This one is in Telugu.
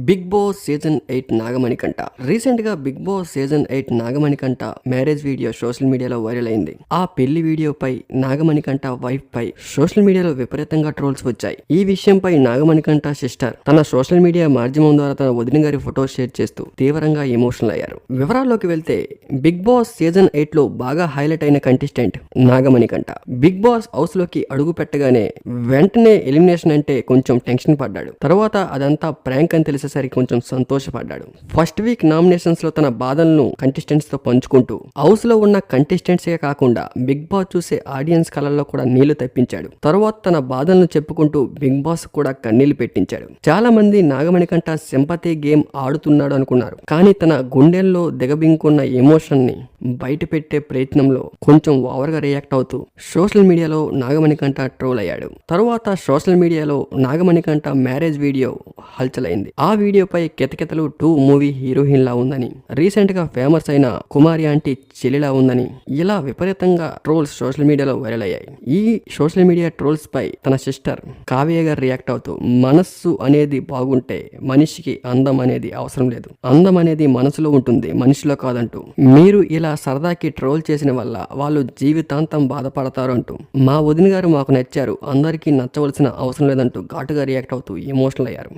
Big Boss season 8 Nagamanikanta recent గా Big Boss season 8 Nagamanikanta marriage video social మీడియాలో వైరల్ అయింది. ఆ పెళ్లి వీడియోపై నాగమణికంట వైఫ్ పై సోషల్ మీడియాలో విపరీతంగా ట్రోల్స్ వచ్చాయి. ఈ విషయంపై నాగమణికంట సిస్టర్ తన సోషల్ మీడియా మాధ్యమం ద్వారా తన వదిన గారి ఫోటో షేర్ చేస్తూ తీవ్రంగా ఎమోషనల్ అయ్యారు. వివరాల్లోకి వెళ్తే బిగ్ బాస్ సీజన్ 8 లో బాగా హైలైట్ అయిన contestant Nagamanikanta. Big Boss house లోకి అడుగు పెట్టగానే వెంటనే ఎలిమినేషన్ అంటే కొంచెం టెన్షన్ పడ్డాడు. తర్వాత అదంతా ప్రాంక్ అని తెలిసేసరికి కొంచెం సంతోషపడ్డాడు. ఫస్ట్ వీక్ నామినేషన్స్ లో తన బాధలను కంటెస్టెంట్స్ తో పంచుకుంటూ హౌస్ లో ఉన్న కంటెస్టెంట్సే కాకుండా బిగ్ బాస్ చూసే ఆడియన్స్ కళ్ళల్లో కూడా నీళ్లు తెప్పించాడు. తర్వాత తన బాధలను చెప్పుకుంటూ బిగ్ బాస్ కూడా కన్నీళ్లు పెట్టించాడు. చాలా మంది నాగమణికంట సింపతి గేమ్ ఆడుతున్నాడు అనుకున్నారు. కానీ తన గుండెల్లో దిగబింకున్న ఎమోషన్ ని బయట పెట్టే ప్రయత్నంలో కొంచెం ఓవర్ గా రియాక్ట్ అవుతూ సోషల్ మీడియాలో నాగమణికంట ట్రోల్ అయ్యాడు. తరువాత సోషల్ మీడియాలో నాగమణికంట మ్యారేజ్ వీడియో హల్చలైంది. ఆ వీడియోపై కితకితలు 2 మూవీ హీరోయిన్ లా ఉందని, రీసెంట్ గా ఫేమస్ అయిన కుమారి ఆంటీ చెల్లిలా ఉందని ఇలా విపరీతంగా ట్రోల్స్ సోషల్ మీడియాలో వైరల్ అయ్యాయి. ఈ సోషల్ మీడియా ట్రోల్స్ పై తన సిస్టర్ కావ్య గారు రియాక్ట్ అవుతూ మనస్సు అనేది బాగుంటే మనిషికి అందం అనేది అవసరం లేదు, అందం అనేది మనసులో ఉంటుంది మనిషిలో కాదంటూ, మీరు ఇలా సరదాకి ట్రోల్ చేసిన వల్ల వాళ్ళు జీవితాంతం బాధపడతారు అంటూ, మా వదిన గారు మాకు నచ్చారు, అందరికీ నచ్చవలసిన అవసరం లేదంటూ ఘాటుగా రియాక్ట్ అవుతూ ఎమోషనల్ అయ్యారు.